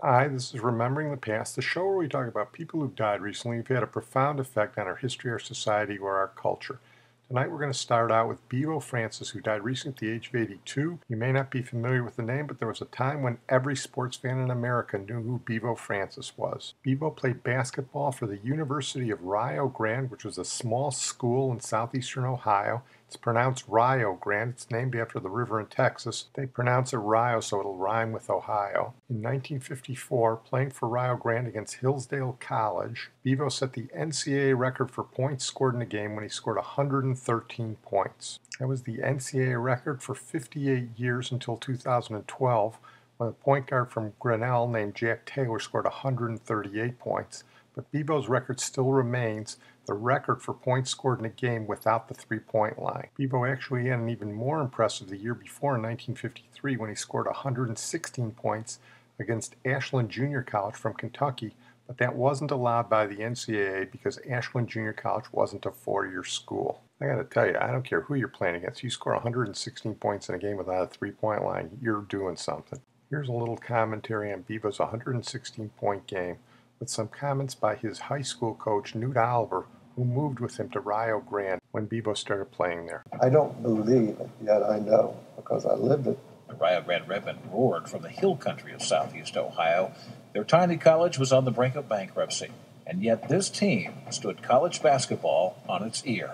Hi, this is Remembering the Past, the show where we talk about people who've died recently who've had a profound effect on our history, our society, or our culture. Tonight we're going to start out with Bevo Francis, who died recently at the age of 82. You may not be familiar with the name, but there was a time when every sports fan in America knew who Bevo Francis was. Bevo played basketball for the University of Rio Grande, which was a small school in southeastern Ohio. It's pronounced Rio Grande. It's named after the river in Texas. They pronounce it Rio, so it'll rhyme with Ohio. In 1954, playing for Rio Grande against Hillsdale College, Bevo set the NCAA record for points scored in a game when he scored 113 points. That was the NCAA record for 58 years until 2012, when a point guard from Grinnell named Jack Taylor scored 138 points. But Bevo's record still remains the record for points scored in a game without the three-point line. Bevo actually had an even more impressive the year before in 1953 when he scored 116 points against Ashland Junior College from Kentucky, but that wasn't allowed by the NCAA because Ashland Junior College wasn't a four-year school. I gotta tell you, I don't care who you're playing against. You score 116 points in a game without a three-point line, you're doing something. Here's a little commentary on Bevo's 116-point game with some comments by his high school coach, Newt Oliver, who moved with him to Rio Grande when Bevo started playing there. I don't believe it, yet I know, because I lived it. The Rio Grande Redmen roared from the hill country of southeast Ohio. Their tiny college was on the brink of bankruptcy, and yet this team stood college basketball on its ear.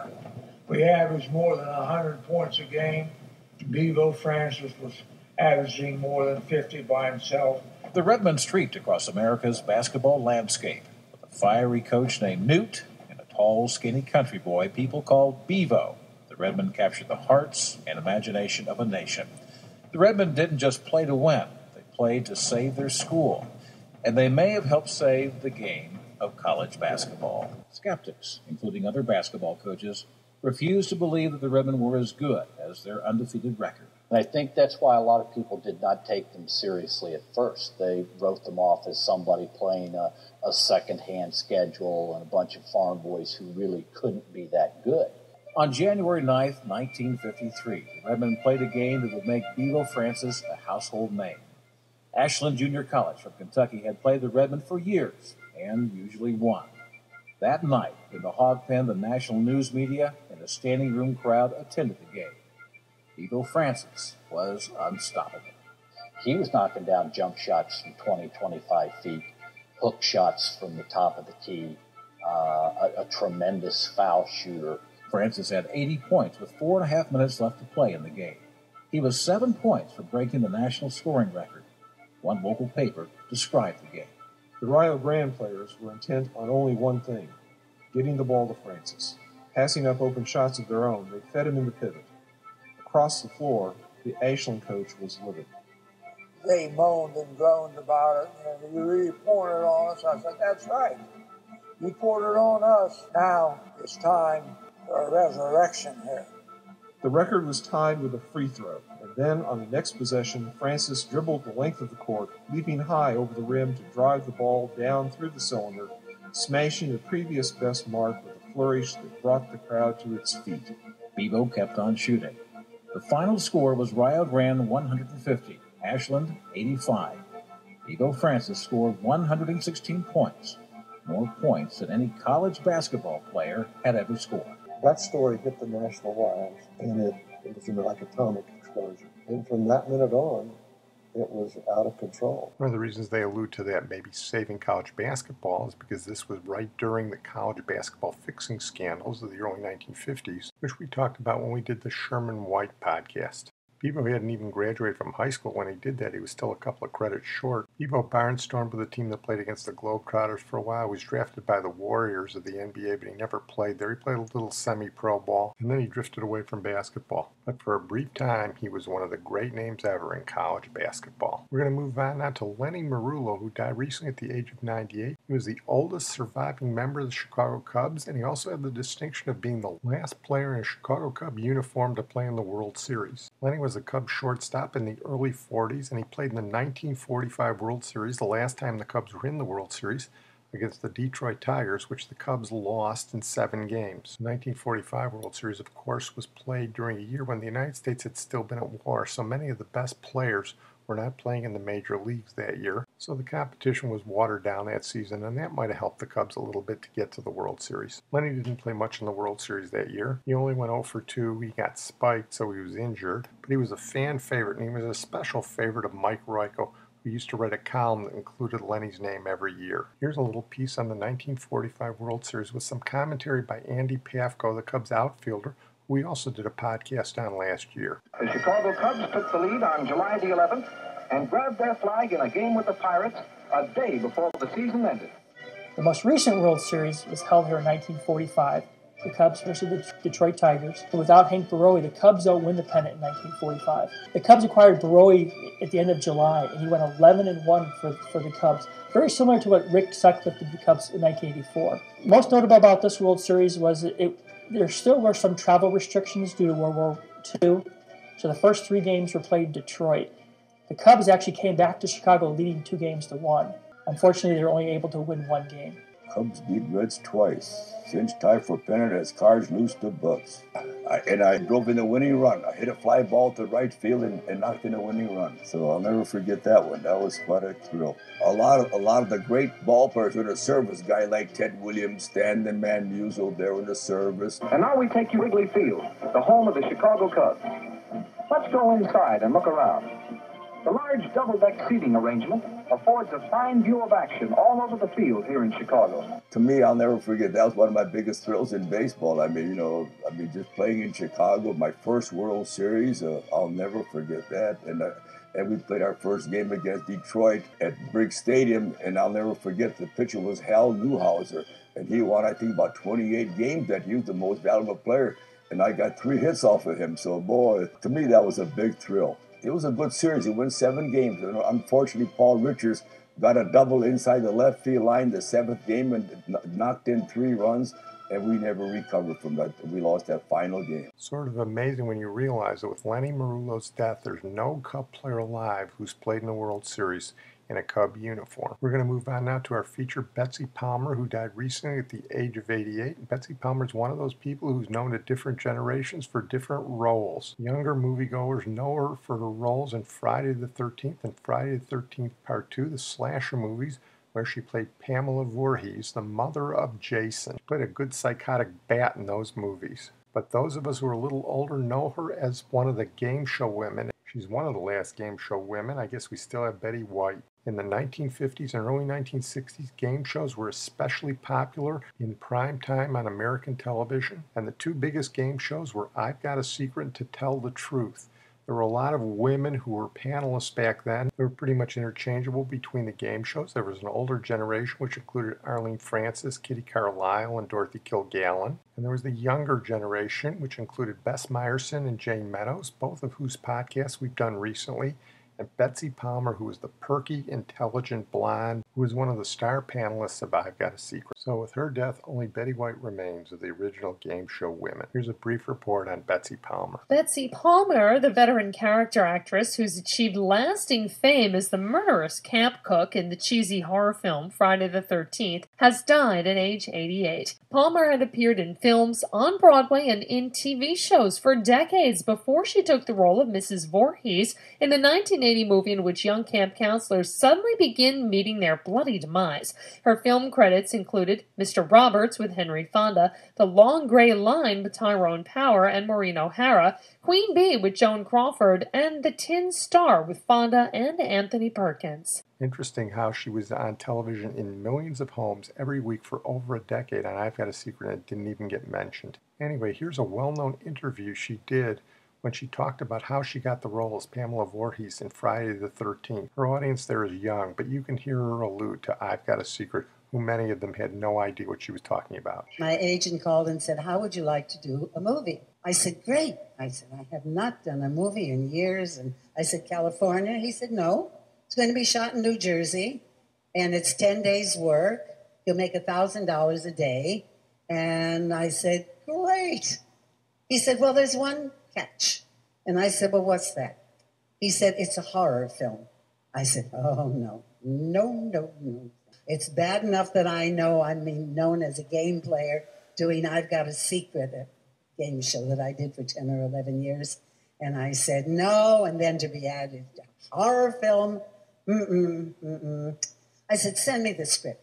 We averaged more than 100 points a game. Bevo Francis was averaging more than 50 by himself. The Redmen streaked across America's basketball landscape with a fiery coach named Newt and a tall, skinny country boy people called Bevo. The Redmen captured the hearts and imagination of a nation. The Redmen didn't just play to win. They played to save their school. And they may have helped save the game of college basketball. Skeptics, including other basketball coaches, refused to believe that the Redmen were as good as their undefeated record. And I think that's why a lot of people did not take them seriously at first. They wrote them off as somebody playing a second-hand schedule and a bunch of farm boys who really couldn't be that good. On January 9th, 1953, the Redmen played a game that would make Bevo Francis a household name. Ashland Junior College from Kentucky had played the Redmen for years and usually won. That night, in the hog pen, the national news media and a standing room crowd attended the game. Bevo Francis was unstoppable. He was knocking down jump shots from 20, 25 feet, hook shots from the top of the key, a tremendous foul shooter. Francis had 80 points with 4.5 minutes left to play in the game. He was 7 points from breaking the national scoring record. One local paper described the game. The Rio Grande players were intent on only one thing, getting the ball to Francis. Passing up open shots of their own, they fed him in the pivot. Across the floor, the Ashland coach was livid. They moaned and groaned about it, and you really poured it on us. I said, that's right. You poured it on us. Now it's time for a resurrection here. The record was tied with a free throw, and then on the next possession, Francis dribbled the length of the court, leaping high over the rim to drive the ball down through the cylinder, smashing the previous best mark with a flourish that brought the crowd to its feet. Bevo kept on shooting. The final score was Rio Grande 150, Ashland 85. Bevo Francis scored 116 points, more points than any college basketball player had ever scored. That story hit the national wires, and it was like an atomic explosion. And from that minute on, it was out of control. One of the reasons they allude to that maybe saving college basketball is because this was right during the college basketball fixing scandals of the early 1950s, which we talked about when we did the Sherman White podcast. Bevo hadn't even graduated from high school when he did that. He was still a couple of credits short. Bevo barnstormed with a team that played against the Globetrotters for a while. He was drafted by the Warriors of the NBA, but he never played there. He played a little semi-pro ball, and then he drifted away from basketball. But for a brief time, he was one of the great names ever in college basketball. We're going to move on now to Lenny Merullo, who died recently at the age of 98. He was the oldest surviving member of the Chicago Cubs, and he also had the distinction of being the last player in a Chicago Cub uniform to play in the World Series. Lenny was a Cubs shortstop in the early 40s, and he played in the 1945 World Series, the last time the Cubs were in the World Series, against the Detroit Tigers, which the Cubs lost in 7 games. The 1945 World Series, of course, was played during a year when the United States had still been at war, so many of the best players were not playing in the major leagues that year. So the competition was watered down that season, and that might have helped the Cubs a little bit to get to the World Series. Lenny didn't play much in the World Series that year. He only went 0 for 2. He got spiked, so he was injured. But he was a fan favorite, and he was a special favorite of Mike Royko, who used to write a column that included Lenny's name every year. Here's a little piece on the 1945 World Series with some commentary by Andy Pafko, the Cubs outfielder, who we also did a podcast on last year. The Chicago Cubs took the lead on July the 11th and grabbed their flag in a game with the Pirates a day before the season ended. The most recent World Series was held here in 1945. The Cubs versus the Detroit Tigers. And without Hank Borowy, the Cubs don't win the pennant in 1945. The Cubs acquired Borowy at the end of July, and he went 11-1 for the Cubs. Very similar to what Rick Sutcliffe did the Cubs in 1984. Most notable about this World Series was there still were some travel restrictions due to World War II, so the first 3 games were played in Detroit. The Cubs actually came back to Chicago leading 2-1. Unfortunately, they were only able to win 1 game. Cubs beat Reds twice. Cinch tie for pennant as Cards loose the Bucks. I drove in a winning run. I hit a fly ball to right field and knocked in a winning run. So I'll never forget that one. That was quite a thrill. A lot of the great ball players were in the service. Guy like Ted Williams, Stan the Man Musial, they were in the service. And now we take you to Wrigley Field, the home of the Chicago Cubs. Let's go inside and look around. The large double-deck seating arrangement affords a fine view of action all over the field here in Chicago. To me, I'll never forget, that was one of my biggest thrills in baseball. Just playing in Chicago, my first World Series, I'll never forget that. And we played our first game against Detroit at Briggs Stadium, and I'll never forget the pitcher was Hal Newhouser, and he won, I think, about 28 games that he was the most valuable player, and I got 3 hits off of him. So, boy, to me, that was a big thrill. It was a good series. He won 7 games. And unfortunately, Paul Richards got a double inside the left field line the 7th game and knocked in 3 runs, and we never recovered from that. We lost that final game. Sort of amazing when you realize that with Lenny Merullo's death, there's no Cub player alive who's played in the World Series in a Cub uniform. We're going to move on now to our feature, Betsy Palmer, who died recently at the age of 88. And Betsy Palmer is one of those people who's known to different generations for different roles. Younger moviegoers know her for her roles in Friday the 13th and Friday the 13th Part 2, the slasher movies, where she played Pamela Voorhees, the mother of Jason. She played a good psychotic bat in those movies. But those of us who are a little older know her as one of the game show women. She's one of the last game show women. I guess we still have Betty White. In the 1950s and early 1960s, game shows were especially popular in prime time on American television. And the 2 biggest game shows were I've Got a Secret and To Tell the Truth. There were a lot of women who were panelists back then. They were pretty much interchangeable between the game shows. There was an older generation, which included Arlene Francis, Kitty Carlisle, and Dorothy Kilgallen. And there was the younger generation, which included Bess Meyerson and Jane Meadows, both of whose podcasts we've done recently, and Betsy Palmer, who was the perky, intelligent blonde, who was one of the star panelists of I've Got a Secret. So with her death, only Betty White remains of the original game show women. Here's a brief report on Betsy Palmer. Betsy Palmer, the veteran character actress who's achieved lasting fame as the murderous camp cook in the cheesy horror film Friday the 13th, has died at age 88. Palmer had appeared in films, on Broadway, and in TV shows for decades before she took the role of Mrs. Voorhees in the 1980 movie in which young camp counselors suddenly begin meeting their bloody demise. Her film credits included Mr. Roberts with Henry Fonda, The Long Gray Line with Tyrone Power and Maureen O'Hara, Queen Bee with Joan Crawford, and The Tin Star with Fonda and Anthony Perkins. Interesting how she was on television in millions of homes every week for over a decade, and I've Got a Secret, and it didn't even get mentioned. Anyway, here's a well-known interview she did when she talked about how she got the role as Pamela Voorhees in Friday the 13th. Her audience there is young, but you can hear her allude to I've Got a Secret, who many of them had no idea what she was talking about. My agent called and said, how would you like to do a movie? I said, great. I said, I have not done a movie in years. And I said, California? He said, no. It's going to be shot in New Jersey, and it's 10 days' work. You'll make $1,000 a day. And I said, great. He said, well, there's one catch. And I said, well, what's that? He said, it's a horror film. I said, oh, no. No. It's bad enough that I'm known as a game player doing I've Got a Secret, a game show that I did for 10 or 11 years. And I said, no. And then to be added, a horror film. I said, send me the script.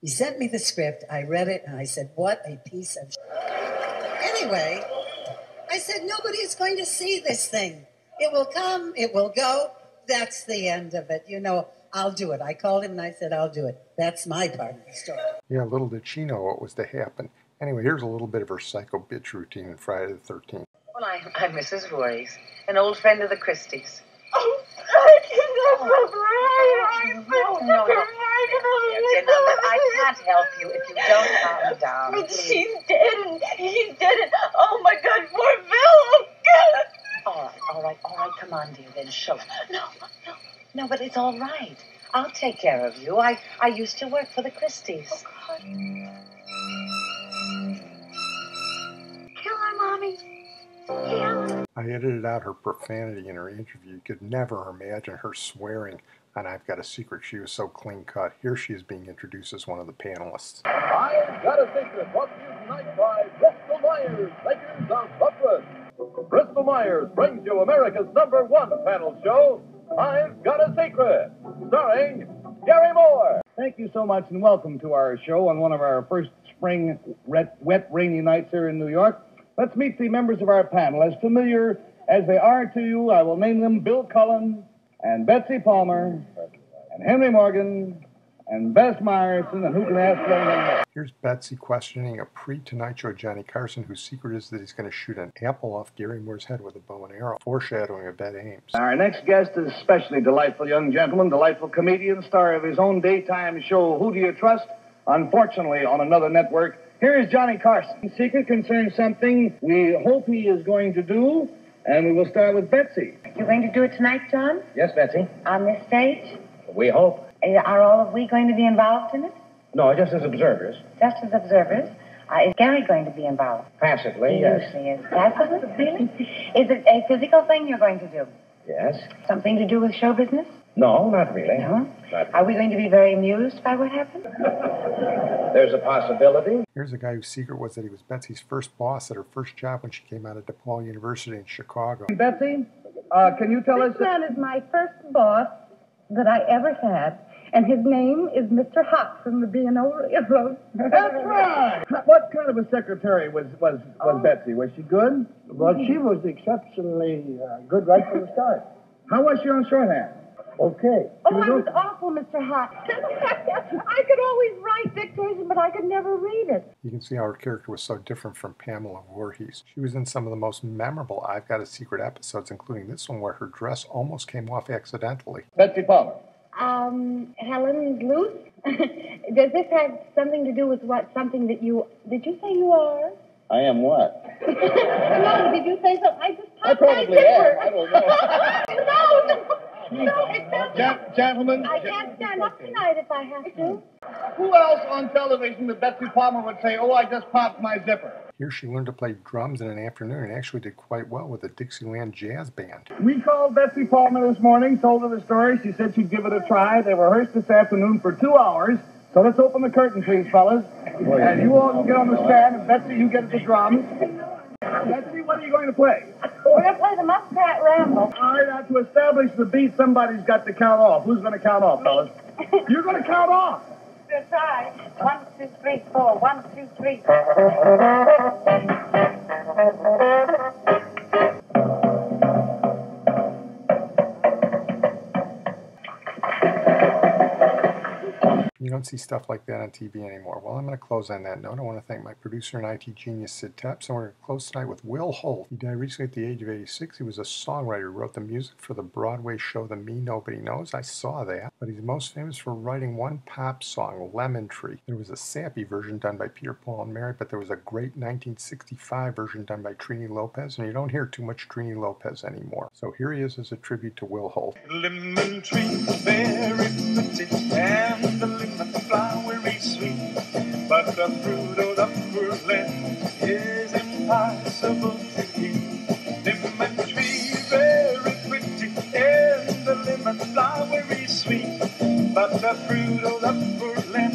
He sent me the script. I read it, and I said, what a piece of Anyway, I said, nobody is going to see this thing. It will come, it will go. That's the end of it. You know, I'll do it. I called him, and I said, I'll do it. That's my part of the story. Yeah, little did she know what was to happen. Anyway, here's a little bit of her psycho bitch routine in Friday the 13th. Well, I'm Mrs. Voorhees, an old friend of the Christies. Oh, I No. I can't help you if you don't calm down. But she's dead, and he's dead, and oh my God, poor Bill! Oh, God. All right, come on, dear, then show. No, but it's all right. I'll take care of you. I used to work for the Christies. Oh, God. Kill her, Mommy. I edited out her profanity in her interview. You could never imagine her swearing on I've Got a Secret. She was so clean cut. Here she is being introduced as one of the panelists. I've Got a Secret, brought to you tonight by Bristol Myers, makers of Buckland. Bristol Myers brings you America's #1 panel show, I've Got a Secret, starring Gary Moore. Thank you so much, and welcome to our show on one of our first spring wet, rainy nights here in New York. Let's meet the members of our panel. As familiar as they are to you, I will name them Bill Cullen and Betsy Palmer and Henry Morgan and Bess Meyerson, and who can ask them more? Here's Betsy questioning a pre-Tonight Show Johnny Carson, whose secret is that he's going to shoot an apple off Gary Moore's head with a bow and arrow, foreshadowing a bad aims. Our next guest is a especially delightful young gentleman, delightful comedian, star of his own daytime show, Who Do You Trust? Unfortunately, on another network. Here is Johnny Carson. The secret concerns something we hope he is going to do, and we will start with Betsy. You're going to do it tonight, John? Yes, Betsy. On this stage? We hope. Are all of we going to be involved in it? No, just as observers. Just as observers? Is Gary going to be involved? Passively, He yes. usually is. Passively, really? Is it a physical thing you're going to do? Yes. Something to do with show business? No, not really. No? Are we going to be very amused by what happened? There's a possibility. Here's a guy whose secret was that he was Betsy's first boss at her first job when she came out of DePaul University in Chicago. Betsy, can you tell us... This man is my first boss that I ever had, and his name is Mr. Hot from the B&O Railroad. That's right. What kind of a secretary was Betsy? Was she good? Well, she was exceptionally good right from the start. How was she on shorthand? Okay. Oh, I was awful, Mr. Hot. I could always write dictation, but I could never read it. You can see how her character was so different from Pamela Voorhees. She was in some of the most memorable I've Got a Secret episodes, including this one where her dress almost came off accidentally. Betsy Palmer. Helen's loose? Does this have something to do with something that you... Did you say you are? I am what? No, did you say something? I probably am. I don't know. No, it doesn't. Gentlemen. I can't stand up tonight if I have to. Who else on television that Betsy Palmer would say, oh, I just popped my zipper? Here she learned to play drums in an afternoon and actually did quite well with the Dixieland Jazz Band. We called Betsy Palmer this morning, told her the story. She said she'd give it a try. They rehearsed this afternoon for 2 hours. So let's open the curtain, please, fellas. And you all can get on the stand, and Betsy, you get at the drums. Betsy, what are you going to play? We're going to play the Muskrat Ramble. All right, now to establish the beat, somebody's got to count off. Who's going to count off, fellas? You're going to count off. Good try. 1, 2, 3, 4. 1, 2, 3. You don't see stuff like that on TV anymore. Well, I'm going to close on that note. I want to thank my producer and IT genius, Sid Tepps, and we're going to close tonight with Will Holt. He died recently at the age of 86. He was a songwriter who wrote the music for the Broadway show The Me Nobody Knows. I saw that. But he's most famous for writing one pop song, Lemon Tree. There was a sappy version done by Peter, Paul, and Mary, but there was a great 1965 version done by Trini Lopez, and you don't hear too much Trini Lopez anymore. So here he is as a tribute to Will Holt. Lemon tree, very pretty, and the lemon flowery sweet, but the fruit of the poor land is impossible to eat. Lemon tree, very pretty, and the lemon flowery sweet, but the fruit of the poor land